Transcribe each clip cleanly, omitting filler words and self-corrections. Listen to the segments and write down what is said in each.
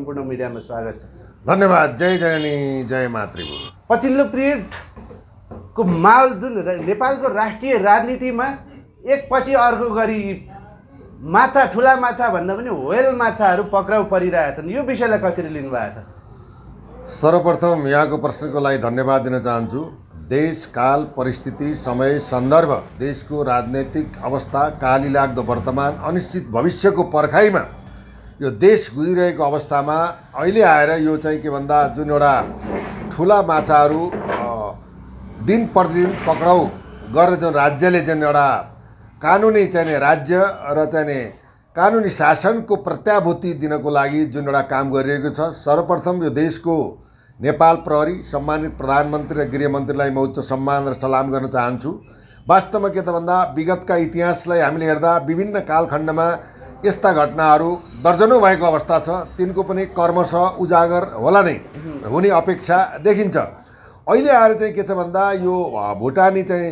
सम्पूर्ण मिडियामा स्वागत छ। धन्यवाद। जय जननी जय मातृभूमि। पछिल्लो पिरियडको माहौल जुन नेपालको राष्ट्रिय राजनीतिमा एकपछि अर्को गरी माछा ठुला माछा भन्दा पनि व्हेल माछाहरू पक्राउ परिरहेछन्, यो विषयलाई कसरी लिनुभएको छ? सर्वप्रथम यहाँको प्रश्नको लागि धन्यवाद दिन चाहन्छु। देश काल परिस्थिति समय सन्दर्भ देशको राजनैतिक अवस्था कालीलाग्दो वर्तमान अनिश्चित भविष्यको पर्खाइमा यो देश गुजिरहेको अवस्थामा अहिले आएर यो चाहिँ के भन्दा जुन एउटा ठुला माछाहरू दिन प्रतिदिन पक्राउ गरेर जुन राज्यले जुन एउटा कानुनी चाहिने राज्य र चाहिने कानुनी शासनको प्रत्याभूति दिनको लागि जुन एउटा काम गरिरहेको छ, सर्वप्रथम यो देशको नेपाल प्रहरी सम्मानित प्रधानमन्त्री र गृहमन्त्रीलाई म उच्च सम्मान र सलाम गर्न चाहन्छु। वास्तवमा के त भन्दा विगतका इतिहासलाई हामीले हेर्दा विभिन्न कालखण्डमा यस्ता घटनाहरू दर्जनौं भएको अवस्था छ, तिनको पनि कर्मशः उजागर होला नै हुने अपेक्षा देखिन्छ। अहिले आएर चाहिँ के छ भन्दा यो भुटानी चाहिँ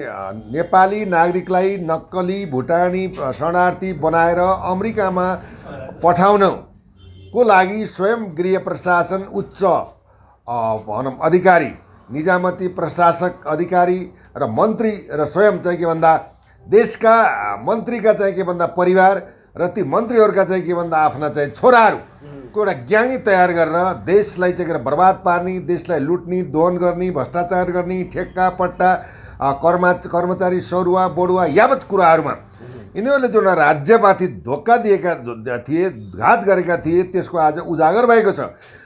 नेपाली नागरिकलाई नक्कली भुटानी शरणार्थी बनाएर अमेरिकामा पठाउनको लागि स्वयं गृह प्रशासन उच्च भनौँ अधिकारी निजामती प्रशासक अधिकारी र मन्त्री र स्वयं चाहिँ के भन्दा देशका मन्त्रीका चाहिँ के भन्दा परिवार र ती मन्त्रीहरूका चाहिँ के भन्दा आफ्ना चाहिँ छोराहरूको एउटा ग्याङ तयार गरेर देशलाई चाहिँ बर्बाद पार्ने, देशलाई लुट्ने, दोहन गर्ने, भ्रष्टाचार गर्ने, ठेक्का पट्टा कर्मचारी सरुवा बढुवा यावत कुराहरूमा यिनीहरूले जुन राज्यमाथि धोका दिएका थिए, घात गरेका थिए, त्यसको आज उजागर भएको छ।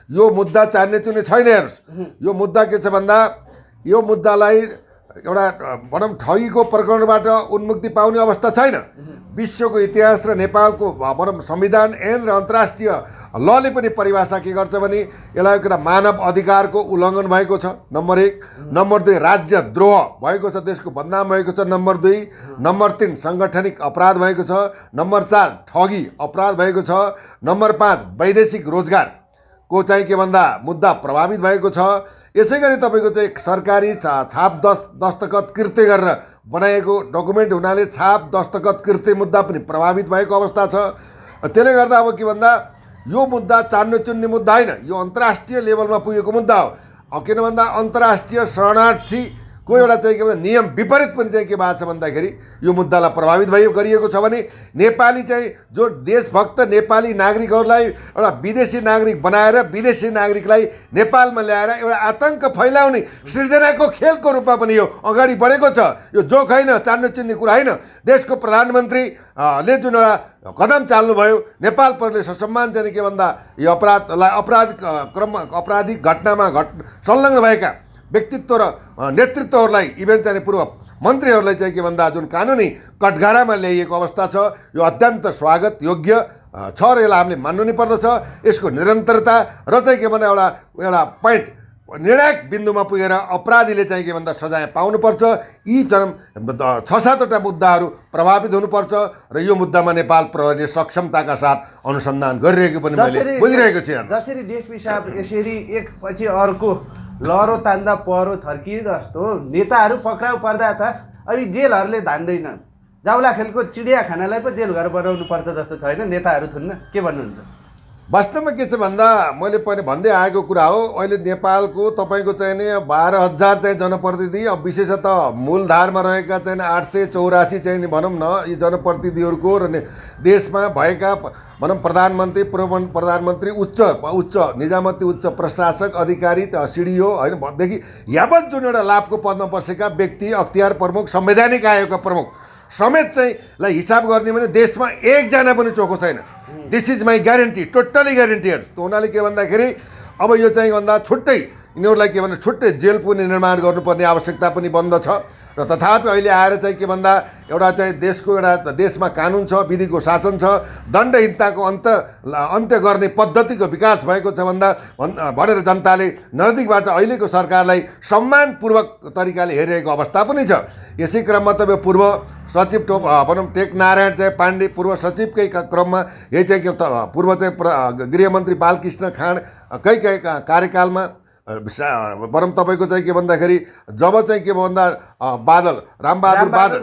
यो मुद्दा चान्ने चुन्ने छैन। हेर्नुहोस्, यो मुद्दा के छ भन्दा यो मुद्दालाई एउटा भनौँ ठगीको प्रकरणबाट उन्मुक्ति पाउने अवस्था छैन। विश्वको इतिहास र नेपालको भनौँ संविधान ऐन र अन्तर्राष्ट्रिय लले पनि परिभाषा के गर्छ भने यसलाई एउटा मानव अधिकारको उल्लङ्घन भएको छ, नम्बर 1। नम्बर 2 राज्यद्रोह भएको छ, देशको बदनाम भएको छ, नम्बर 2। नम्बर 3 साङ्गठनिक अपराध भएको छ, नम्बर 4 ठगी अपराध भएको छ, नम्बर 5 वैदेशिक रोजगारको चाहिँ के भन्दा मुद्दा प्रभावित भएको छ। यसै गरी तपाईँको चाहिँ सरकारी छाप दस्तखत कृत्य गरेर बनाएको डकुमेन्ट हुनाले छाप दस्तखत कृत्य मुद्दा पनि प्रभावित भएको अवस्था छ। त्यसले गर्दा अब के भन्दा यो मुद्दा चान्ने चुन्ने मुद्दा होइन, यो अन्तर्राष्ट्रिय लेभलमा पुगेको मुद्दा हो। किन भन्दा अन्तर्राष्ट्रिय शरणार्थीको एउटा चाहिँ के भन्दा नियम विपरीत पनि चाहिँ के भएको छ भन्दाखेरि यो मुद्दालाई प्रभावित गरिएको छ भने नेपाली चाहिँ जो देशभक्त नेपाली नागरिकहरूलाई एउटा विदेशी नागरिक बनाएर विदेशी नागरिकलाई नेपालमा ल्याएर एउटा आतंक फैलाउने सृजनाको खेलको रूपमा पनि यो अगाडि बढेको छ। यो जोक होइन, चान्ने चुन्ने कुरा होइन। देशको प्रधानमन्त्रीले जुन एउटा कदम चाल्नुभयो, नेपाल प्रहरीले ससम्मान चाहिँ के भन्दा यो अपराधिक घटनामा संलग्न भएका व्यक्तित्व र नेतृत्वहरूलाई इभेन चाहिँ पूर्व मन्त्रीहरूलाई चाहिँ के भन्दा जुन कानुनी कटघरामा ल्याइएको अवस्था छ, यो अत्यन्त स्वागत योग्य छ र यसलाई हामीले मान्नु नै पर्दछ। यसको निरन्तरता र चाहिँ के भन्दा एउटा पोइन्ट निर्णायक बिन्दुमा पुगेर अपराधीले चाहिँ के भन्दा सजाय पाउनुपर्छ। यी 6-7वटा मुद्दाहरू प्रभावित हुनुपर्छ र यो मुद्दामा नेपाल प्रहरीले सक्षमताका साथ अनुसन्धान गरिरहेको पनि मैले बुझिरहेको छु। जसरी देश पिसाब यसरी एकपछि अर्को लहरो तान्दा पहरो थर्किए जस्तो नेताहरू पक्राउ पर्दा त अहिले जेलहरूले धान्दैन। जाउला खेलको चिडियाखानालाई पो जेलघर बनाउनु पर्छ जस्तो छैन नेताहरू थुन्न? के भन्नुहुन्छ? वास्तवमा के छ भन्दा मैले पनि भन्दै आएको कुरा हो, अहिले नेपालको तपाईँको चाहिँ नि 12,000 चाहिँ जनप्रतिनिधि, अब विशेषतः मूलधारमा रहेका चाहिँ 884 चाहिँ नि भनौँ न यी जनप्रतिनिधिहरूको र देशमा भएका भनौँ प्रधानमन्त्री पूर्व प्रधानमन्त्री उच्च निजामती उच्च प्रशासक अधिकारी सिडिओ हैनदेखि यावत जुन एउटा लाभको पदमा बसेका व्यक्ति, अख्तियार प्रमुख, संवैधानिक आयोगका प्रमुख समेत चाहिँ लाई हिसाब गर्ने भने देशमा एकजना पनि चोखो छैन। This is my guarantee, totally ग्यारेन्टीहरू। त्यो हुनाले के भन्दाखेरि अब यो चाहिँ भन्दा छुट्टै यिनीहरूलाई के भन्दा छुट्टै जेल पनि निर्माण गर्नुपर्ने आवश्यकता पनि बन्द छ। र तथापि अहिले आएर चाहिँ के भन्दा एउटा चाहिँ देशमा कानुन छ, विधिको शासन छ, दण्डहीनताको अन्त्य गर्ने पद्धतिको विकास भएको छ भनेर जनताले नजिकबाट अहिलेको सरकारलाई सम्मानपूर्वक तरिकाले हेरिरहेको अवस्था पनि छ। यसै क्रममा तपाईँ पूर्व सचिव भनौँ टेकनारायण चाहिँ पाण्डे पूर्व सचिवकै क्रममा यही चाहिँ के पूर्व चाहिँ गृहमन्त्री बालकृष्ण खाँडकै कार्यकालमा भनौँ तपाईँको चाहिँ के भन्दाखेरि जब चाहिँ के भन्दा रामबहादुर बादल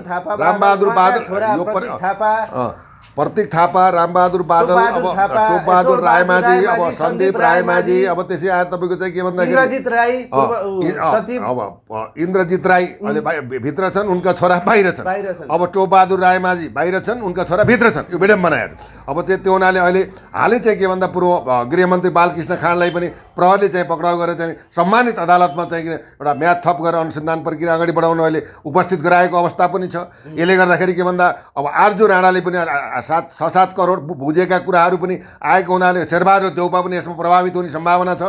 प्रतीक थापा, रामबहादुर बादल, अब टोपबहादुर रायमाझी, अब सन्दीप रायमाझी, अब त्यसै आएर तपाईँको चाहिँ के भन्दाखेरि इन्द्रजित राई सचिव, अब इन्द्रजित राई अहिले भित्र छन्, उनका छोरा बाहिर छन्। अब टोपबहादुर रायमाझी बाहिर छन्, उनका छोरा भित्र छन्। यो विडम्बनाहरू। अब त्यो हुनाले अहिले हालै चाहिँ के भन्दा पूर्व गृहमन्त्री बालकृष्ण खाँडलाई पनि प्रहरीले चाहिँ पक्राउ गरेर चाहिँ सम्मानित अदालतमा चाहिँ एउटा म्याद थप गरेर अनुसन्धान प्रक्रिया अगाडि बढाउन अहिले उपस्थित गराएको अवस्था पनि छ। यसले गर्दाखेरि के भन्दा अब आर्जु राणाले पनि 7-7 करोड बुझेका कुराहरू पनि आएको हुनाले शेरबहादुर देउपा पनि यसमा प्रभावित हुने सम्भावना छ।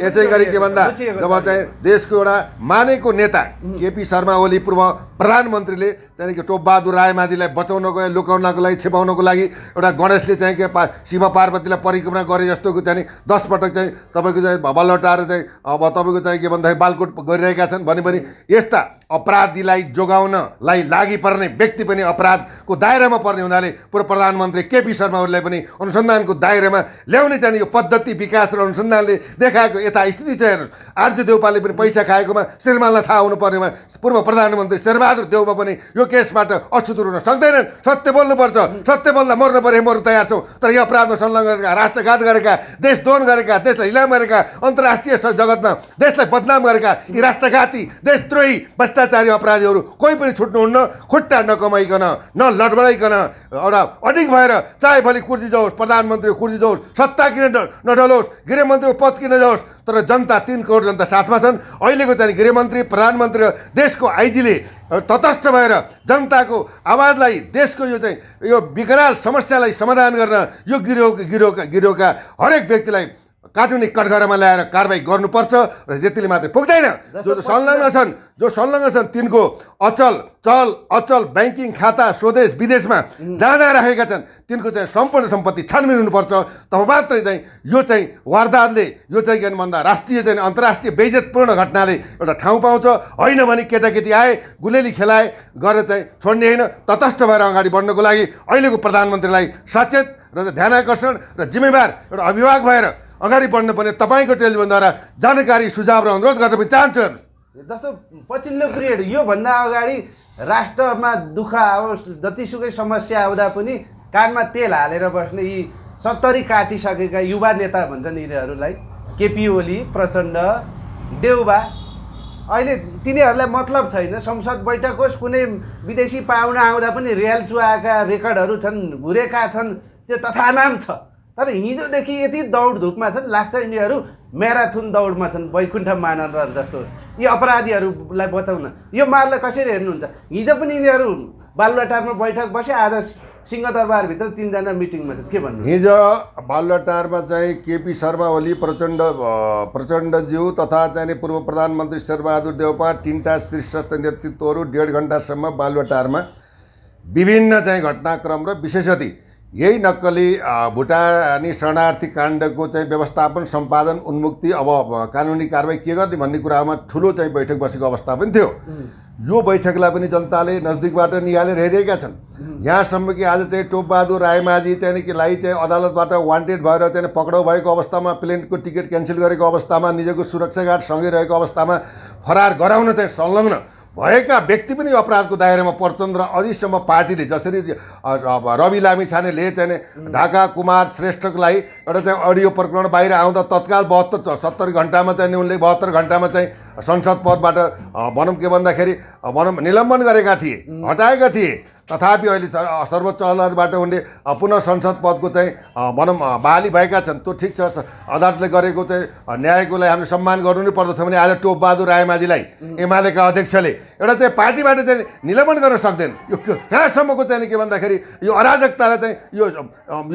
यसै गरी के भन्दा जब चाहिँ देशको एउटा मानेको नेता केपी शर्मा ओली पूर्व प्रधानमन्त्रीले चाहिँ कि टोपबहादुर रायमाझीलाई बचाउनको लागि, लुकाउनको लागि, छिपाउनको लागि एउटा गणेशले चाहिँ के शिव पार्वतीलाई परिक्रमा गरे जस्तोको चाहिँ 10 पटक चाहिँ तपाईँको चाहिँ बल्लटाएर चाहिँ अब तपाईँको चाहिँ के भन्दाखेरि बालकोट गरिरहेका छन् भने यस्ता अपराधीलाई जोगाउनलाई लागि पर्ने व्यक्ति पनि अपराधको दायरामा पर्ने हुनाले पूर्व प्रधानमन्त्री केपी शर्मा ओलीलाई पनि अनुसन्धानको दायरामा ल्याउने चाहिँ यो पद्धति विकास र अनुसन्धानले देखाएको यथास्थिति चाहिँ हेर्नुहोस्। आर्जु देउपाले पनि पैसा खाएकोमा श्रीमानलाई थाहा हुनुपर्नेमा पूर्व प्रधानमन्त्री शेरबहादुर देउपा पनि यो केसबाट अछुतो हुन सक्दैनन्। सत्य बोल्नुपर्छ, सत्य बोल्दा मर्नु परे मर्नु तयार छौँ। तर यो अपराधमा संलग्न गरेका, राष्ट्रघात गरेका, देशद्रोह गरेका, देशलाई हिलाम गरेका, अन्तर्राष्ट्रिय जगतमा देशलाई बदनाम गरेका यी राष्ट्रघाती, देशद्रोही, भ्रष्टाचारी अपराधीहरू कोही पनि छुट्नुहुन्न। खुट्टा नकमाइकन, न लडबडाइकन एउटा अडिग भएर चाहे भोलि कुर्सी जाओस्, प्रधानमन्त्री कुर्सी जाओस्, सत्ता किन नढलोस्, गृहमन्त्रीको पद किन जाओस्, तर जनता 3 करोड जनता साथमा छन्। अहिलेको चाहिँ गृहमन्त्री, प्रधानमन्त्री र देशको आइजीले तटस्थ भएर जनताको आवाजलाई, देशको यो चाहिँ यो विकराल समस्यालाई समाधान गर्न यो गिरोहका हरेक व्यक्तिलाई कानुनी कठघरामा ल्याएर कारबाही गर्नुपर्छ र त्यतिले मात्रै पुग्दैन। जो संलग्न छन् तिनको अचल ब्याङ्किङ खाता स्वदेश विदेशमा जहाँ राखेका छन् तिनको चाहिँ सम्पूर्ण सम्पत्ति छानबिन हुनुपर्छ। तब मात्रै चाहिँ यो चाहिँ वारदातले, यो चाहिँ के भन्दा राष्ट्रिय चाहिँ अन्तर्राष्ट्रिय बेइज्जतपूर्ण घटनाले एउटा ठाउँ पाउँछ। होइन भने केटाकेटी आए, गुलेली खेलाए गरेर चाहिँ छोड्ने होइन। तटस्थ भएर अगाडि बढ्नको लागि अहिलेको प्रधानमन्त्रीलाई सचेत र ध्यानाकर्षण र जिम्मेवार एउटा अभिभावक भएर अगाडि बढ्नुपर्ने तपाईँको टेलिभिजनद्वारा जानकारी, सुझाव र अनुरोध गर्न पनि चाहन्छु। जस्तो पछिल्लो पिरियड योभन्दा अगाडि राष्ट्रमा दुःख आओस्, जतिसुकै समस्या आउँदा पनि कानमा तेल हालेर बस्ने यी 70 काटिसकेका युवा नेता भन्छन् यिनीहरूलाई, केपी ओली, प्रचण्ड, देउबा, अहिले तिनीहरूलाई मतलब छैन। संसद बैठक होस्, कुनै विदेशी पाहुना आउँदा पनि रियाल चुहाएका रेकर्डहरू छन्, घुरेका छन्, त्यो तथानाम छ। तर हिजोदेखि यति दौडधुपमा छन्, लाग्छ यिनीहरू म्याराथन दौडमा छन्, वैकुण्ठ मानव जस्तो। यी अपराधीहरूलाई बचाउन यो मारलाई कसरी हेर्नुहुन्छ? हिजो पनि यिनीहरू बालुवाटारमा बैठक बसे, आज सिंहदरबारभित्र 3 जना मिटिङमा छ। के भन्नु? हिजो बालुवाटारमा चाहिँ केपी शर्मा ओली, प्रचण्डज्यू तथा चाहिँ पूर्व प्रधानमन्त्री शेरबहादुर देउपा, 3टा शीर्षस्थ नेतृत्वहरू 1.5 घण्टासम्म बालुवाटारमा विभिन्न चाहिँ घटनाक्रम र विशेषतः यही नक्कली भुटानी शरणार्थी काण्डको चाहिँ व्यवस्थापन, सम्पादन, उन्मुक्ति, अब कानुनी कारबाही के गर्ने भन्ने कुरामा ठुलो चाहिँ बैठक बसेको अवस्था पनि थियो। यो बैठकलाई पनि जनताले नजदिकबाट निहालेर हेरिरहेका छन्। यहाँसम्म कि आज चाहिँ टोपबहादुर रायमाझी चाहिँ कि लाई चाहिँ अदालतबाट वान्टेड भएर चाहिँ पक्राउ भएको अवस्थामा, प्लेनको टिकट क्यान्सल गरेको अवस्थामा, निजको सुरक्षा गार्ड सँगै रहेको अवस्थामा फरार गराउन चाहिँ संलग्न भएका व्यक्ति पनि अपराधको दायरामा पर्छन्। र अझैसम्म पार्टीले जसरी रवि लामिछानेले चाहिँ ढाका कुमार श्रेष्ठलाई एउटा चाहिँ अडियो प्रकरण बाहिर आउँदा तत्काल 70 घण्टामा चाहिँ उनले 72 घण्टामा चाहिँ संसद पदबाट भनौँ के भन्दाखेरि भनौँ निलम्बन गरेका थिए, हटाएका थिए। तथापि अहिले सर्वोच्च अदालतबाट उनले पुनः संसद पदको चाहिँ भनौँ बहाली भएका छन्। त्यो ठिक छ, अदालतले गरेको चाहिँ न्यायको लागि हामीले सम्मान गर्नु नै पर्दछ भने आज टोपबहादुर रायमाझीलाई एमालेका अध्यक्षले एउटा चाहिँ पार्टीबाट चाहिँ निलम्बन गर्न सक्दैन। यो कहाँसम्मको चाहिँ के भन्दाखेरि यो अराजकतालाई चाहिँ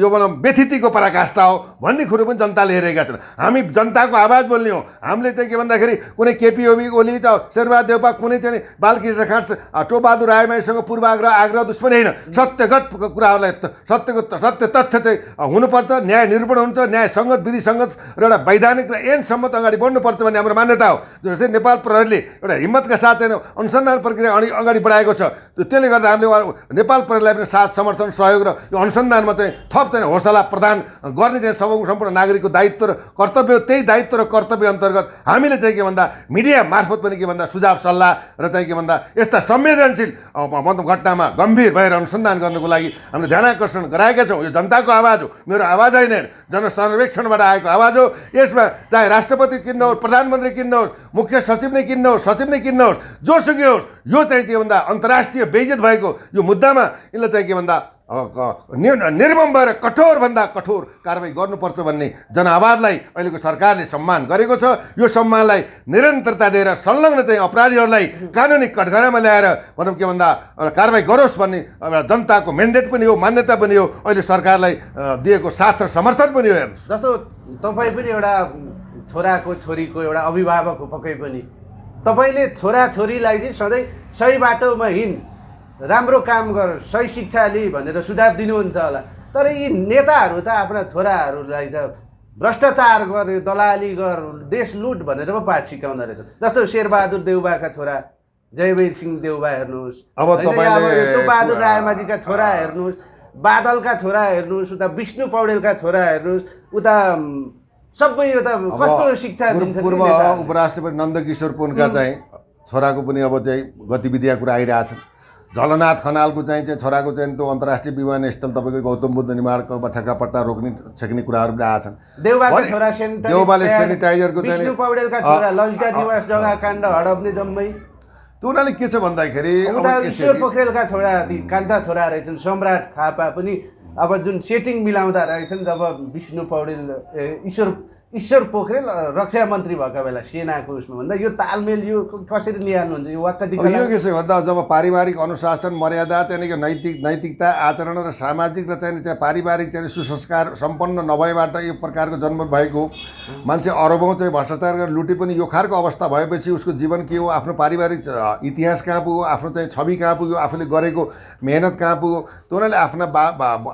यो भनौँ व्यथितिको पराकाष्ठा हो भन्ने कुरो पनि जनताले हेरेका छन्। हामी जनताको आवाज बोल्ने हो। हामीले चाहिँ के भन्दाखेरि कुनै केपी ओली त शेरबहादुर देउपा, कुनै चाहिँ बालकृष्ण खाँड, टोपबहादुर रायमाझीसँग पूर्वाग्रह आग्रह दुश्मनी होइन। सत्यगत कुराहरूलाई सत्य तथ्य चाहिँ हुनुपर्छ, न्याय निरूपण हुन्छ, न्याय सङ्गत, विधि सङ्गत र एउटा वैधानिक र ऐनसम्मत अगाडि बढ्नुपर्छ भन्ने हाम्रो मान्यता हो। जस्तै नेपाल प्रहरीले एउटा हिम्मतका साथ अनुसन्धान प्रक्रिया अगाडि बढाएको छ। त्यसले गर्दा हामीले नेपाल प्रहरीलाई पनि साथ, समर्थन, सहयोग र यो अनुसन्धानमा चाहिँ थप चाहिँ हौसला प्रदान गर्ने चाहिँ सम्पूर्ण नागरिकको दायित्व र कर्तव्य। त्यही दायित्व र कर्तव्य अन्तर्गत हामीले चाहिँ के भन्दा मिडिया मार्फत पनि के भन्दा सुझाव सल्लाह र चाहिँ के भन्दा यस्ता संवेदनशील मतलब घटनामा गम्भीर भएर अनुसन्धान गर्नको लागि हामीले ध्यान आकर्षण गराएका छौँ। यो जनताको आवाज हो, मेरो आवाज होइन, जनसर्वेक्षणबाट आएको आवाज हो। यसमा चाहे राष्ट्रपति किन्नुहोस्, प्रधानमन्त्री किन्नुहोस्, मुख्य सचिव नै किन्नुहोस्, सचिव नै किन्नुहोस्, जोसुकै होस्, यो चाहिँ के भन्दा अन्तर्राष्ट्रिय बेइज्जत भएको यो मुद्दामा यिनले चाहिँ के भन्दा निर्मम भएर कठोरभन्दा कठोर कारबाही गर्नुपर्छ भन्ने जनआवाजलाई अहिलेको सरकारले सम्मान गरेको छ। यो सम्मानलाई निरन्तरता दिएर संलग्न चाहिँ अपराधीहरूलाई कानुनी कठघरामा ल्याएर भनौँ के भन्दा कारबाही गरोस् भन्ने जनताको मेन्डेट पनि हो, मान्यता पनि हो, अहिले सरकारलाई दिएको साथ र समर्थन पनि हो। हेर्नुहोस्, जस्तो तपाईँ पनि एउटा छोराको छोरीको एउटा अभिभावक हो, पक्कै पनि तपाईँले छोराछोरीलाई चाहिँ सधैँ सही बाटोमा हिँड, राम्रो काम गर, सही शिक्षा लि भनेर सुझाव दिनुहुन्छ होला। तर यी नेताहरू त आफ्ना छोराहरूलाई त भ्रष्टाचार गर, दलाली गर, देश लुट भनेर पो पाठ सिकाउँदो रहेछ। जस्तो शेरबहादुर देउबाका छोरा जयवीर सिंह देउबा हेर्नुहोस्, अब तपाईँले बहादुर रायमाझीका छोरा हेर्नुहोस्, बादलका छोरा हेर्नुहोस्, उता विष्णु पौडेलका छोरा हेर्नुहोस्, उता सबै यो त कस्तो शिक्षा दिन्छ। पूर्व उपराष्ट्रपति नन्दकिशोर पुनका चाहिँ छोराको पनि अब चाहिँ गतिविधिका कुरा आइरहेछन्। झलनाथ खनालको चाहिँ छोराको चाहिँ त्यो अन्तर्राष्ट्रिय विमानस्थल तपाईँको गौतम बुद्ध निर्माणको ठेक्कापट्टा रोक्ने छेक्ने कुराहरू पनि आएछन्। देउबाले सेनिटाइजरको विष्णु पौडेलका छोरा ललिता निवास जग्गा काण्ड हडप्ने जम्मै त्यो उनीहरूले के छ भन्दाखेरि ईश्वर पोखरेलका छोरा कान्छा छोरा रहेछन्। सम्राट थापा पनि अब जुन सेटिङ मिलाउँदा रहेछन्, जब विष्णु पौडेल ईश्वर पोखरेल रक्षा मन्त्री भएका बेला सेनाको उसमा भन्दा यो तालमेल यो कसरी निहाल्नुहुन्छ? यो वाक्क यो के छ भन्दा जब पारिवारिक अनुशासन मर्यादा चाहिँ नैतिकता आचरण र सामाजिक र चाहिँ पारिवारिक चाहिँ सुसंस्कार सम्पन्न नभएबाट यो प्रकारको जन्म भएको मान्छे अरबौँ चाहिँ भ्रष्टाचार गरेर लुटे पनि यो खालको अवस्था भएपछि उसको जीवन के हो, आफ्नो पारिवारिक इतिहास कहाँ पुग्यो, आफ्नो चाहिँ छवि कहाँ पुग्यो, आफूले गरेको मेहनत कहाँ पुग्यो। त्यो उनीहरूले आफ्ना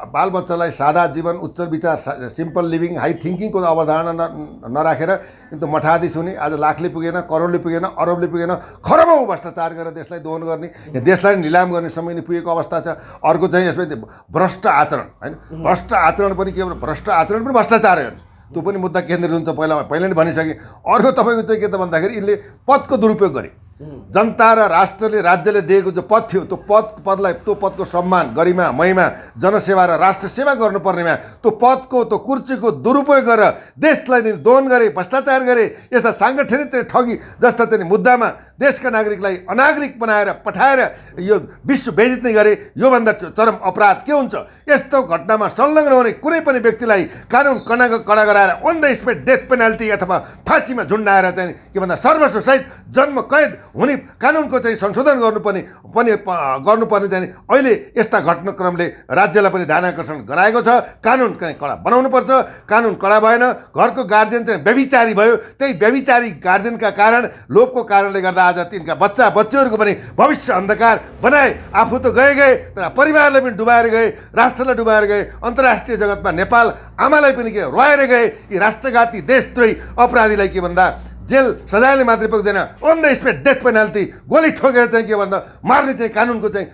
बालबच्चालाई सादा जीवन, उच्च विचार, सिम्पल लिभिङ, हाई थिङ्किङको अवधारणा नराखेर किन्तु मठाधीश हुने, आज लाखले पुगेन, करोडले पुगेन, अरबले पुगेन, खरबौँ भ्रष्टाचार गरेर देशलाई दोहन गर्ने, देशलाई निलाम गर्ने समय नै पुगेको अवस्था छ। अर्को चाहिँ यसमा भ्रष्ट आचरण होइन, भ्रष्ट आचरण पनि के भ्रष्ट आचरण पनि भ्रष्टाचार हेर्नुहोस्, त्यो पनि मुद्दा केन्द्रित हुन्छ। पहिला नै भनिसकेँ। अर्को तपाईँको चाहिँ के त भन्दाखेरि यिनले पदको दुरुपयोग गरे। जनता र राष्ट्रले राज्यले दिएको जो पद थियो त्यो पदलाई त्यो पदको सम्मान, गरिमा, महिमा, जनसेवा र राष्ट्र सेवा गर्नुपर्नेमा त्यो पदको त्यो कुर्सीको दुरुपयोग गरेर देशलाई नि दोहन गरे, भ्रष्टाचार गरे। यस्ता साङ्गठनिक ठगी जस्ता चाहिँ मुद्दामा देशका नागरिकलाई अनागरिक बनाएर पठाएर यो विश्व बेइज्जत नै गरे। योभन्दा चरम अपराध के हुन्छ? यस्तो घटनामा संलग्न हुने कुनै पनि व्यक्तिलाई कानुन कडा गराएर on the spot death penalty अथवा फाँसीमा झुन्डाएर चाहिँ के भन्दा सर्वस्वसहित जन्म कैद हुने कानुनको चाहिँ संशोधन गर्नुपर्ने चाहिँ अहिले यस्ता घटनाक्रमले राज्यलाई पनि ध्यान आकर्षण गराएको छ। कानुन चाहिँ कडा बनाउनुपर्छ। कानुन कडा भएन, घरको गार्जियन चाहिँ व्यभिचारी भयो। त्यही व्यभिचारी गार्जियनका कारण, लोभको कारणले गर्दा आज तिनका बच्चाहरूको पनि भविष्य अन्धकार बनाए। आफू त गए तर परिवारलाई पनि डुबाएर गए, राष्ट्रलाई डुबाएर गए, अन्तर्राष्ट्रिय जगतमा नेपाल आमालाई पनि के रोएर गए। यी राष्ट्रघाती देशद्रोही अपराधीलाई के भन्दा जेल सजायले मात्रै पुग्दैन, on the spot death penalty, गोली ठोकेर चाहिँ के भन्दा मार्ने चाहिँ कानुनको चाहिँ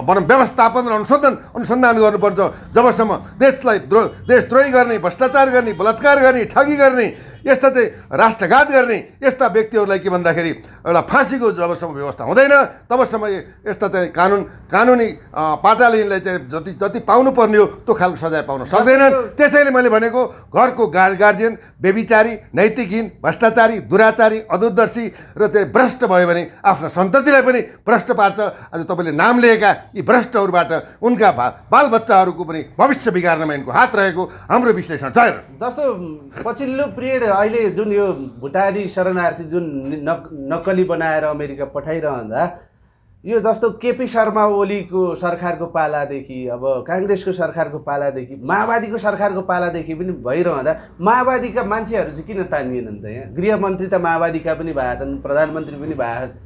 भनौँ व्यवस्थापन र अनुसन्धान गर्नुपर्छ। जबसम्म देशद्रोही गर्ने, भ्रष्टाचार गर्ने, बलात्कार गर्ने, ठगी गर्ने, यस्ता चाहिँ राष्ट्रघात गर्ने यस्ता व्यक्तिहरूलाई के भन्दाखेरि एउटा फाँसीको जबसम्म व्यवस्था हुँदैन तबसम्म यस्ता चाहिँ कानुनी पाटाले यिनलाई चाहिँ जति पाउनुपर्ने हो त्यो खालको सजाय पाउन सक्दैनन्। त्यसैले मैले भनेको घरको गार्जियन व्यभिचारी, नैतिकहीन, भ्रष्टाचारी, दुराचारी, अदूरदर्शी र त्यो भ्रष्ट भयो भने आफ्नो सन्ततिलाई पनि भ्रष्ट पार्छ। आज तपाईँले नाम लिएका यी भ्रष्टहरूबाट उनका बालबच्चाहरूको पनि भविष्य बिगार्नमा यिनको हात रहेको हाम्रो विश्लेषण छ। जस्तो पछिल्लो पिरियड अहिले जुन यो भुटानी शरणार्थी जुन नक्कली बनाएर अमेरिका पठाइरहँदा यो जस्तो केपी शर्मा ओलीको सरकारको पालादेखि अब काङ्ग्रेसको सरकारको पालादेखि माओवादीको सरकारको पालादेखि पनि भइरहँदा माओवादीका मान्छेहरू चाहिँ किन तानिएनन् त? यहाँ गृहमन्त्री त माओवादीका पनि भएका छन्, प्रधानमन्त्री पनि भएका।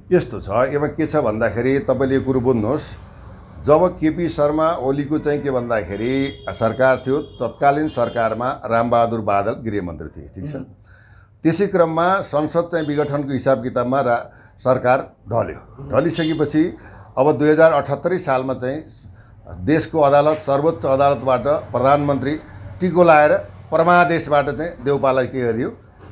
यस्तो छ, यसमा के छ भन्दाखेरि तपाईँले यो कुरो बुझ्नुहोस्। जब केपी शर्मा ओलीको चाहिँ के भन्दाखेरि सरकार थियो, तत्कालीन सरकारमा रामबहादुर बादल गृहमन्त्री थिए, ठिक छ। त्यसै क्रममा संसद चाहिँ विघटनको हिसाब किताबमा सरकार ढलिसकेपछि अब 2078 सालमा चाहिँ देशको अदालत, सर्वोच्च अदालतबाट प्रधानमन्त्री टिको लाएर परमादेशबाट चाहिँ देउपालाई के गरियो,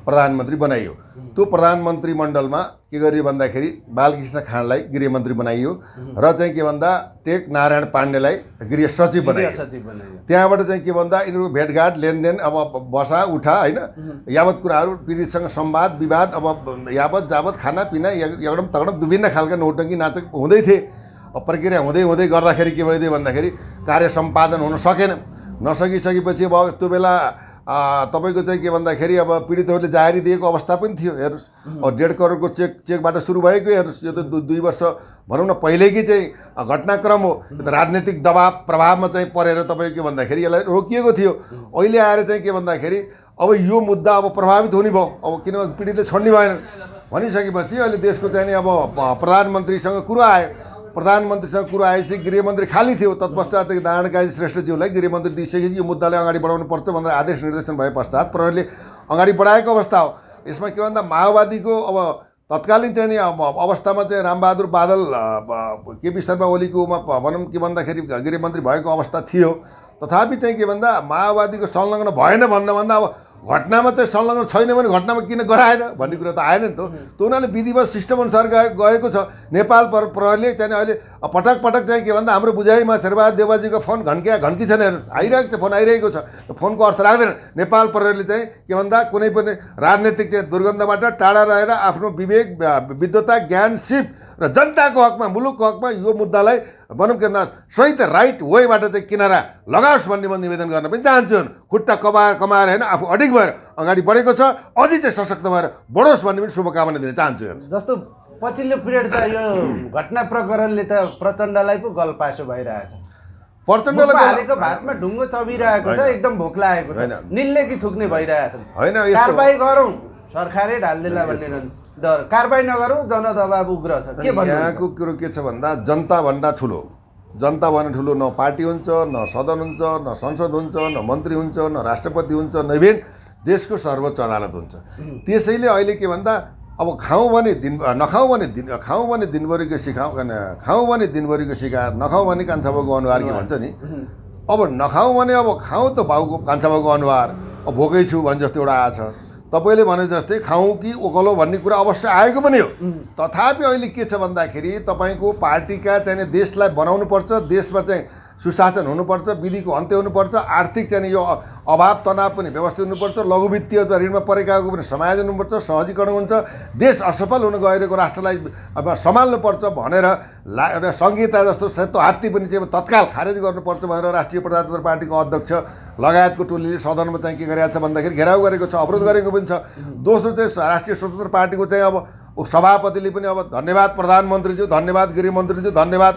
प्रधानमन्त्री बनाइयो। त्यो प्रधानमन्त्री मण्डलमा के गरियो भन्दाखेरि बालकृष्ण खाँडलाई गृहमन्त्री बनाइयो र चाहिँ के भन्दा टेक नारायण पाण्डेलाई गृह सचिव बनाइयो। त्यहाँबाट चाहिँ के भन्दा यिनीहरू भेटघाट लेनदेन अब बसा उठा होइन यावत कुराहरू पीडितसँग संवाद विवाद अब यावत जावत खानापिना एकदम तगडम विभिन्न खालका नौटङ्की नाटक हुँदै थिए। प्रक्रिया हुँदै हुँदै गर्दाखेरि के भइदियो भन्दाखेरि कार्य सम्पादन हुन सकेन। नसकिसकेपछि अब त्यो बेला तपाईँको चाहिँ के भन्दाखेरि अब पीडितहरूले जाहेरी दिएको अवस्था पनि थियो। हेर्नुहोस् अब 1.5 करोडको चेकबाट सुरु भएको हेर्नुहोस् यो त 2 वर्ष भनौँ न पहिलेकै चाहिँ घटनाक्रम हो। यो त राजनीतिक दबाव प्रभावमा चाहिँ परेर तपाईँको के भन्दाखेरि यसलाई रोकिएको थियो। अहिले आएर चाहिँ के भन्दाखेरि अब यो मुद्दा अब प्रभावित हुने भयो। अब किनभने पीडितले छोड्ने भएन भनिसकेपछि अहिले देशको चाहिँ अब प्रधानमन्त्रीसँग कुरो आयो। प्रधानमन्त्रीसँग कुरो आएपछि गृहमन्त्री खाली थियो। तत्पश्चात नारायण काजी श्रेष्ठज्यूलाई गृहमन्त्री दिइसकेपछि यो मुद्दालाई अगाडि बढाउनुपर्छ भनेर आदेश निर्देशन भए पश्चात प्रहरीले अगाडि बढाएको अवस्था हो। यसमा के भन्दा माओवादीको अब तत्कालीन चाहिँ नि अवस्थामा चाहिँ रामबहादुर बादल केपी शर्मा ओलीकोमा भनौँ के भन्दाखेरि गृहमन्त्री भएको अवस्था थियो। तथापि चाहिँ के भन्दा माओवादीको संलग्न भएन भन्दा अब घटनामा चाहिँ संलग्न छैन भने घटनामा किन गराएन भन्ने कुरा त आएन नि त। त्यो उनीहरूले विधिवत सिस्टमअनुसार गएको छ। नेपाल प्रहरीले चाहिँ अहिले पटक पटक चाहिँ के भन्दा हाम्रो बुझाइमा शेरबहादुर देवाजीको फोन घन्की छैन आइरहेको छ। फोन आइरहेको छ। फोनको अर्थ राख्दैन। नेपाल प्रहरीले चाहिँ के भन्दा कुनै पनि राजनीतिक चाहिँ दुर्गन्धबाट टाढा रहेर आफ्नो विवेक विद्वता ज्ञान सिप र जनताको हकमा मुलुकको हकमा यो मुद्दालाई भनौँ के सही त राइट वेबाट चाहिँ किनारा लगाओस् भन्ने म निवेदन गर्न पनि चाहन्छु। खुट्टा कमाएर होइन आफू अडिग भएर अगाडि बढेको छ। अझै चाहिँ सशक्त भएर बढोस् भन्ने पनि शुभकामना दिन चाहन्छु। जस्तो पछिल्लो पिरियड त यो घटना प्रकरणले त प्रचण्डलाई पो गलपासो भइरहेछ। प्रचण्डलाई हालेको भातमा ढुङ्गो चबिरहेको छ। एकदम भोक लागेको छ। निल्ले कि थुक्ने भइरहेछ। होइन कारबाही गरौँ सरकारले ढाल्देला भन्ने डर। कारबाही नगरौँ जनदबाब उग्र छ। के भन्नु यहाँको कुरो के छ भन्दा जनताभन्दा ठुलो न पार्टी हुन्छ न सदन हुन्छ न संसद हुन्छ न मन्त्री हुन्छ न राष्ट्रपति हुन्छ न इभेन देशको सर्वोच्च अदालत हुन्छ। त्यसैले अहिले के भन्दा अब खाउँ भने दिनभरिको सिकाउँ खाउँ भने दिनभरिको सिकार नखाउँ भने कान्छा बाउको अनुहार के भन्छ नि। अब नखाउँ भने अब खाउँ त बाउको कान्छा बाउको अनुहार। अब भोकै छु भने जस्तो एउटा आएछ। तपाईँले भने जस्तै खाउँ कि ओकलो भन्ने कुरा अवश्य आएको पनि हो। तथापि अहिले के छ भन्दाखेरि तपाईँको पार्टीका चाहिँ देशलाई बनाउनुपर्छ। देशमा चाहिँ सुशासन हुनुपर्छ। विधिको अन्त्य हुनुपर्छ। आर्थिक चाहिँ यो अभाव तनाव पनि व्यवस्थित हुनुपर्छ। लघुवित्तीय ऋणमा परेकाको पनि समायोजन हुनुपर्छ। सहजीकरण हुन्छ। देश असफल हुन गइरहेको राष्ट्रलाई अब सम्हाल्नुपर्छ भनेर एउटा संहिता जस्तो सेतो हात्ती पनि चाहिँ तत्काल खारेज गर्नुपर्छ भनेर राष्ट्रिय प्रजातन्त्र पार्टीको अध्यक्ष लगायतको टोलीले सदनमा चाहिँ के गरेको छ भन्दाखेरि घेराउ गरेको छ। अवरोध गरेको पनि छ। दोस्रो चाहिँ राष्ट्रिय स्वतन्त्र पार्टीको चाहिँ अब सभापतिले पनि अब धन्यवाद प्रधानमन्त्रीज्यू, धन्यवाद गृहमन्त्रीज्यू, धन्यवाद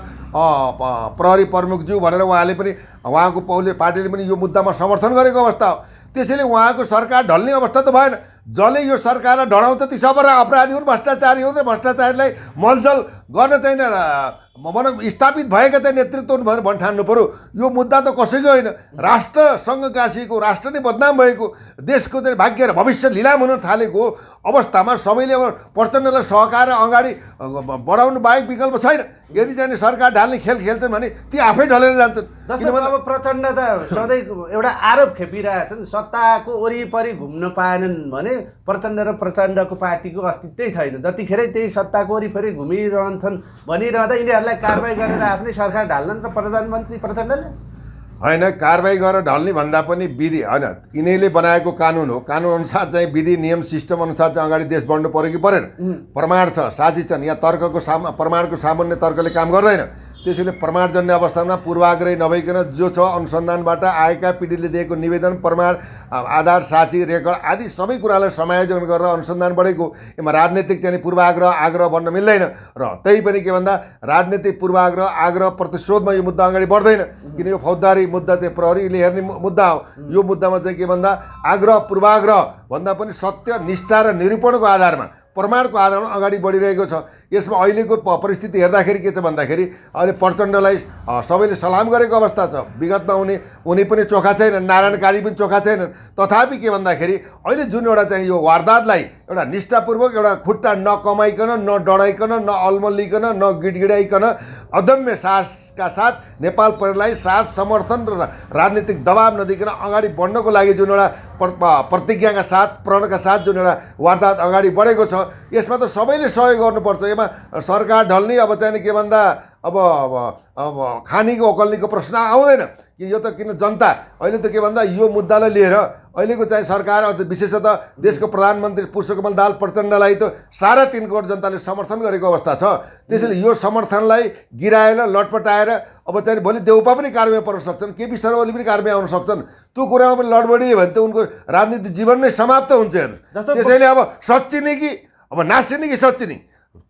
प्रहरी प्रमुखज्यू भनेर उहाँले पनि उहाँको पार्टीले पनि यो मुद्दामा समर्थन गरेको अवस्था हो। त्यसैले उहाँको सरकार ढल्ने अवस्था त भएन। जसले यो सरकारलाई ढडाउँछ ती सब अपराधी हुन्, भ्रष्टाचारी हुन्। भ्रष्टाचारीलाई मलजल गर्न चाहिँ भनौँ स्थापित भएका चाहिँ नेतृत्व भनेर भन्ठान्नु पऱ्यो। यो मुद्दा त कसैको होइन। राष्ट्रसँग गाँसिएको, राष्ट्र नै बदनाम भएको, देशको चाहिँ भाग्य र भविष्य लिलाम हुन थालेको अवस्थामा सबैले अब प्रचण्डलाई सहकार अगाडि बढाउनु बाहेक विकल्प छैन। यदि चाहिँ सरकार ढाल्ने खेल खेल्छन् भने ती आफै ढलेर जान्छन्। किनभने अब प्रचण्ड त सधैँ एउटा आरोप खेपिरहेछन् सत्ताको वरिपरि घुम्न पाएनन् भने प्रचण्ड र प्रचण्डको पार्टीको अस्तित्वै छैन। जतिखेरै त्यही सत्ताको वरिपरि घुमिरहन्छन् भनिरहँदा यिनीहरूलाई कारबाही गरेर आफ्नै सरकार ढाल्छन् र प्रधानमन्त्री प्रचण्डले होइन कारबाही गरेर ढल्ने भन्दा पनि विधि होइन यिनीहरूले बनाएको कानुन हो। कानुन अनुसार चाहिँ विधि नियम सिस्टम अनुसार चाहिँ अगाडि देश बढ्नु पऱ्यो कि परेन। प्रमाण छ, साक्षी छन्। यहाँ प्रमाणको सामान्य तर्कले काम गर्दैन। त्यसैले प्रमाणजन्य अवस्थामा पूर्वाग्रह नभइकन जो छ अनुसन्धानबाट आएका पीडितले दिएको निवेदन प्रमाण आधार साक्षी रेकर्ड आदि सबै कुरालाई समायोजन गरेर अनुसन्धान बढेको। यसमा राजनीतिक चाहिँ पूर्वाग्रह आग्रह भन्न मिल्दैन। र त्यही पनि के भन्दा राजनीतिक पूर्वाग्रह आग्रह प्रतिशोधमा यो मुद्दा अगाडि बढ्दैन। किन यो फौजदारी मुद्दा चाहिँ प्रहरीले हेर्ने मुद्दा हो। यो मुद्दामा चाहिँ के भन्दा आग्रह पूर्वाग्रह भन्दा पनि सत्य निष्ठा र निरूपणको आधारमा प्रमाणको आधारमा अगाडि बढिरहेको छ। यसमा अहिलेको परिस्थिति हेर्दाखेरि के छ भन्दाखेरि अहिले प्रचण्डलाई सबैले सलाम गरेको अवस्था छ। विगतमा उनी पनि चोखा छैनन्, नारायण काजी पनि चोखा छैनन्। तथापि के भन्दाखेरि अहिले जुन एउटा चाहिँ यो वारदातलाई एउटा निष्ठापूर्वक एउटा खुट्टा नकमाइकन, न डराइकन, न अल्मलिकन, न गिडगिडाइकन अदम्य साहसका साथ नेपाल प्रहरीलाई साथ समर्थन र राजनीतिक दबाव नदिकन अगाडि बढ्नको लागि जुन एउटा प्रतिज्ञाका साथ, प्रणका साथ जुन एउटा वारदात अगाडि बढेको छ, यसमा त सबैले सहयोग गर्नुपर्छ। यसमा सरकार ढल्ने अब चाहिँ के भन्दा अब खानीको ओकल्नीको प्रश्न आउँदैन कि यो त किन जनता अहिले त के भन्दा यो मुद्दालाई लिएर अहिलेको चाहिँ सरकार विशेषतः देशको प्रधानमन्त्री पुष्पकमल दाहाल प्रचण्डलाई त 3.5 करोड जनताले समर्थन गरेको अवस्था छ। त्यसैले यो समर्थनलाई गिराएर लटपटाएर अब चाहिँ भोलि देउपा पनि कारबाहीमा पर्न सक्छन्, केपी शर्मा ओली पनि कारबाही आउन सक्छन्। त्यो कुरामा पनि लडबडियो भने त उनको राजनीतिक जीवन नै समाप्त हुन्छ। त्यसैले अब सच्चिने कि अब नासिने कि सच्चिने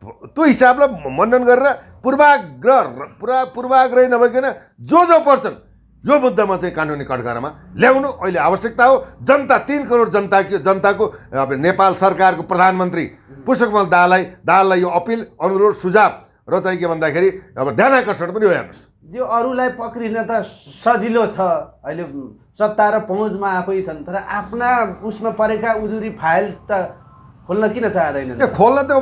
त्यो हिसाबलाई मनन गरेर पूर्वाग्रह नभइकन जो पर्छन् यो मुद्दामा चाहिँ कानुनी कठघरामा ल्याउनु अहिले आवश्यकता हो। जनता 3 करोड जनताको अब नेपाल सरकारको प्रधानमन्त्री पुष्पकमल दाहाललाई यो अपिल, अनुरोध, सुझाव र चाहिँ के भन्दाखेरि अब ध्यान आकर्षण पनि हो। हेर्नुहोस्, जो अरूलाई पक्रिन त सजिलो छ, अहिले सत्ता र पहुँचमा आफै छन्, तर आफ्ना उसमा परेका उजुरी फाइल त खोल्न किन चाहँदैनन्? खोल्न त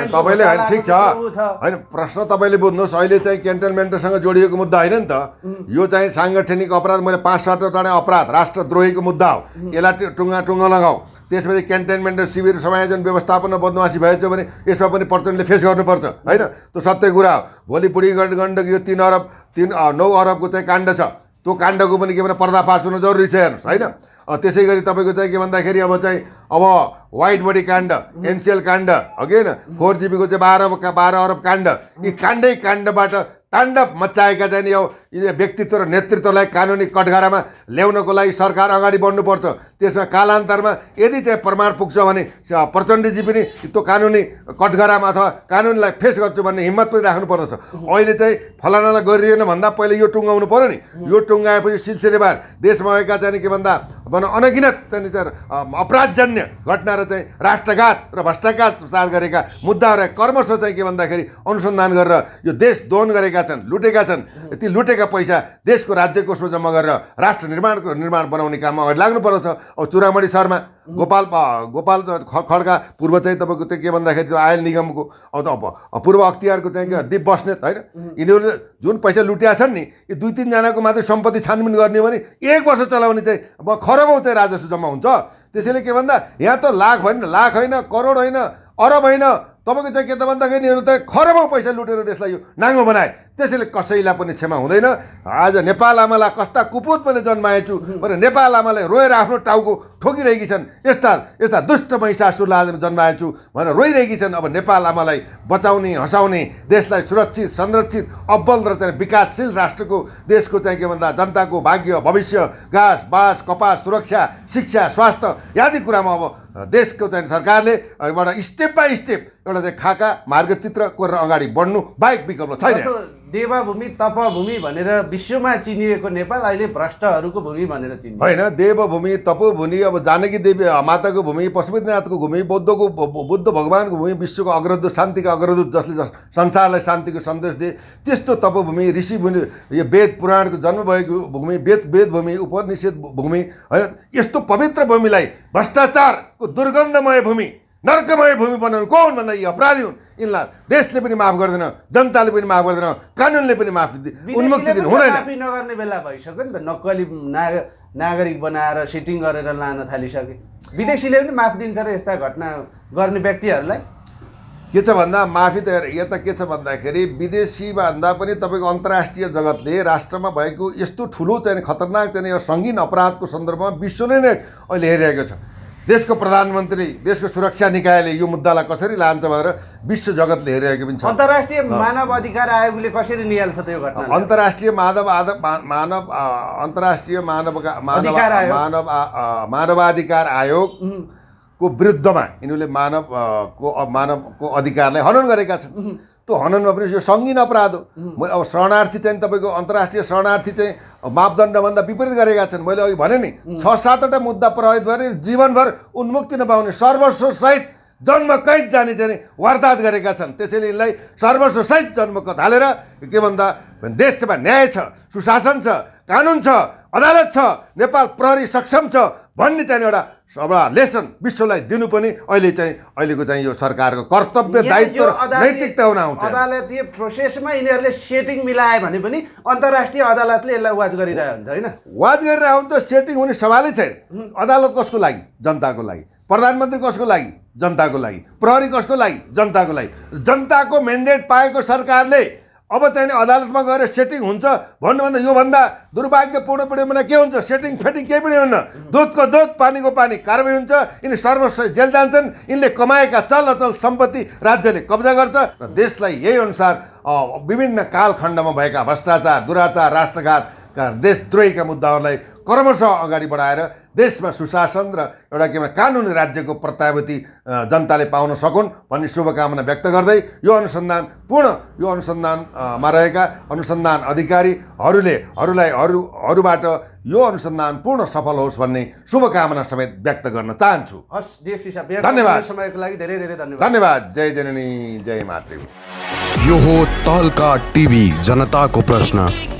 तपाईँले ठिक छ होइन, प्रश्न तपाईँले बुझ्नुहोस्। अहिले चाहिँ क्यान्टनमेन्टसँग जोडिएको मुद्दा होइन नि त, यो चाहिँ साङ्गठनिक अपराध, मैले 5-7वटा अपराध राष्ट्रद्रोहीको मुद्दा हो। यसलाई टुङ्गा लगाऊ, त्यसपछि क्यान्टनमेन्ट शिविर समायोजन व्यवस्थापनमा बदमासी भएछ भने यसमा पनि प्रचण्डले फेस गर्नुपर्छ होइन, त्यो सत्य कुरा हो। भोलि बुढी गण्डकी यो 9 अरबको चाहिँ काण्ड छ, त्यो काण्डको पनि के भने पर्दाफास हुनु जरुरी छ। हेर्नुहोस् होइन, त्यसै गरी तपाईँको चाहिँ के भन्दाखेरि अब व्हाइट बडी काण्ड, एनसिएल काण्ड, अघि होइन 4GB को चाहिँ 12 अरब काण्ड, यी काण्डबाट ताण्डव मचाएका चाहिँ यो व्यक्तित्व र नेतृत्वलाई कानुनी कठघरामा ल्याउनको लागि सरकार अगाडि बढ्नुपर्छ। त्यसमा कालान्तरमा यदि चाहिँ प्रमाण पुग्छ भने प्रचण्डजी पनि त्यो कानुनी कठघरामा अथवा कानुनलाई फेस गर्छु भन्ने हिम्मत पनि राख्नुपर्दछ। अहिले चाहिँ फलानालाई गरिएन भन्दा पहिले यो टुङ्गाउनु पर्यो नि। यो टुङ्गाएपछि सिलसिलेबार देशमा भएका चाहिँ के भन्दा अनगिनत चाहिँ अपराधजन्य घटना र चाहिँ राष्ट्रघात र भ्रष्टाचार गरेका मुद्दाहरू कर्मश चाहिँ के भन्दाखेरि अनुसन्धान गरेर यो देश दोहन गरेका छन्, लुटेका छन्। ती लुटेका पैसा देशको राज्य कोषमा जम्मा गरेर राष्ट्र निर्माण बनाउने काममा अगाडि लाग्नुपर्दछ। अब चुरामणी शर्मा, गोपाल खड्का, पूर्व चाहिँ तपाईँको त्यो के भन्दाखेरि त्यो आयल निगमको अब पूर्व अख्तियारको चाहिँ दिप बस्नेत होइन, यिनीहरूले जुन पैसा लुटेका छन् नि, यो 2-3 जनाको मात्रै सम्पत्ति छानबिन गर्ने भने 1 वर्ष चलाउने चाहिँ खरबौँ चाहिँ राजस्व जम्मा हुन्छ। त्यसैले के भन्दा यहाँ त लाख होइन, करोड होइन, अरब होइन, तपाईँको चाहिँ के त भन्दाखेरि यिनीहरू त खरबौँ पैसा लुटेर देशलाई यो नाङ्गो बनाए। त्यसैले कसैलाई पनि क्षमा हुँदैन। आज नेपाल आमालाई कस्ता कुपुत मैले जन्माएछु भनेर नेपाल आमाले रोएर आफ्नो टाउको ठोकिरहेकी छन्। यस्ता दुष्ट महिषासुरलाई आज जन्माएछु भनेर रोइरहेकी छन्। अब नेपाल आमालाई बचाउने, हँसाउने, देशलाई सुरक्षित, संरक्षित, अब्बल र चाहिँ विकासशील राष्ट्रको देशको चाहिँ के भन्दा जनताको भाग्य, भविष्य, घाँस बाँस, कपास, सुरक्षा, शिक्षा, स्वास्थ्य आदि कुरामा अब देशको चाहिँ सरकारले एउटा स्टेप बाई स्टेप एउटा चाहिँ खाका मार्गचित्र कोरेर अगाडि बढ्नु बाहेक विकल्प छैन। देवभूमि तपभूमि भनेर विश्वमा चिनिएको नेपाल अहिले भ्रष्टहरूको भूमि भनेर चिनिन्छ होइन। देवभूमि, तपोभूमि, अब जानकी देवी माताको भूमि, पशुपतिनाथको भूमि, बुद्ध भगवानको भूमि, विश्वको अग्रदूत, शान्तिका अग्रदूत जसले संसारलाई शान्तिको सन्देश दिए, त्यस्तो तपोभूमि, ऋषि भूमि, यो वेद पुराणको जन्म भएको भूमि, वेद भूमि, उपनिषद भूमि होइन, यस्तो पवित्र भूमिलाई भ्रष्टाचारको दुर्गन्धमय भूमि, नर्कमय भूमि बनाउनु कौन भन्दा यी अपराधी हुन्। यिनलाई देशले पनि माफ गर्दैन, जनताले पनि माफ गर्दैन, कानुनले पनि माफ उन्मुक्ति दिन हुँदैन। माफी नगर्ने बेला भइसक्यो नि त, नक्कली नागरिक बनाएर सिटिङ गरेर लान थालिसके। विदेशीले पनि माफ दिन्छ र यस्ता घटना गर्ने व्यक्तिहरूलाई के छ भन्दा माफी त यता के छ भन्दाखेरि विदेशी भन्दा पनि तपाईँको अन्तर्राष्ट्रिय जगतले राष्ट्रमा भएको यस्तो ठुलो चाहिँ खतरनाक चाहिँ सङ्गीन अपराधको सन्दर्भमा विश्वले नै अहिले हेरिरहेको छ। देशको प्रधानमन्त्री, देशको सुरक्षा निकायले यो मुद्दालाई कसरी लान्छ भनेर विश्व जगतले हेरिरहेको पनि छ। अन्तर्राष्ट्रिय मानव अधिकार आयोगले कसरी निहाल्छ त यो घटना? अन्तर्राष्ट्रिय मानवाधिकार आयोगको विरुद्धमा यिनीहरूले मानवको अधिकारलाई हनन गरेका छन्। त्यो हननमा पनि यो सङ्गीन अपराध हो। मैले अब शरणार्थी चाहिँ तपाईँको अन्तर्राष्ट्रिय शरणार्थी चाहिँ मापदण्डभन्दा विपरीत गरेका छन्। मैले अघि भने नि 6-7वटा मुद्दा प्रभावित भएर जीवनभर उन्मुक्ति नपाउने, सर्वस्व सहित जन्मकैद जाने चाहिँ वारदात गरेका छन्। त्यसैले यिनलाई सर्वस्वसहित जन्मकत हालेर के भन्दा देशमा न्याय छ, सुशासन छ, कानुन छ, अदालत छ, नेपाल प्रहरी सक्षम छ भन्ने चाहिँ एउटा लेसन विश्वलाई दिनु पनि अहिलेको चाहिँ यो सरकारको कर्तव्य, दायित्व, नैतिकता हुन आउँछ। अदालतीय प्रोसेसमा यिनीहरूले सेटिङ मिलाए भने पनि अन्तर्राष्ट्रिय अदालतले यसलाई वाच गरिरहेको हुन्छ होइन? वाच गरिरहेको हुन्छ, सेटिङ हुने सवालै छैन। अदालत कसको लागि? जनताको लागि। प्रधानमन्त्री कसको लागि? जनताको लागि। प्रहरी कसको लागि? जनताको लागि। जनताको म्यान्डेट पाएको सरकारले अब चाहिँ अदालतमा गएर सेटिङ हुन्छ भन्नुभन्दा योभन्दा दुर्भाग्यपूर्ण पिँढीमा के हुन्छ? सेटिङ फेटिङ केही पनि हुन्न। दुधको दुध, पानीको पानी कारबाही हुन्छ। यिनी सर्वस्व जेल जान्छन्। यिनले कमाएका चल अचल सम्पत्ति राज्यले कब्जा गर्छ र देशलाई यही अनुसार विभिन्न कालखण्डमा भएका भ्रष्टाचार, दुराचार, राष्ट्रघात, देशद्रोहीका मुद्दाहरूलाई क्रमशः अगाडि बढाएर देशमा सुशासन र एउटा के भन्छ कानुनी राज्यको प्रत्याभूति जनताले पाउन सकुन् भन्ने शुभकामना व्यक्त गर्दै यो अनुसन्धानमा रहेका अनुसन्धान अधिकारीहरूले यो अनुसन्धान पूर्ण सफल होस् भन्ने शुभकामना समेत व्यक्त गर्न चाहन्छु। हस् डीएसपी साहब, धन्यवाद। समयको लागि धेरै धेरै धन्यवाद। धन्यवाद। जय जननी जय मातृ। यो हो तहल्का टिभी, जनताको प्रश्न।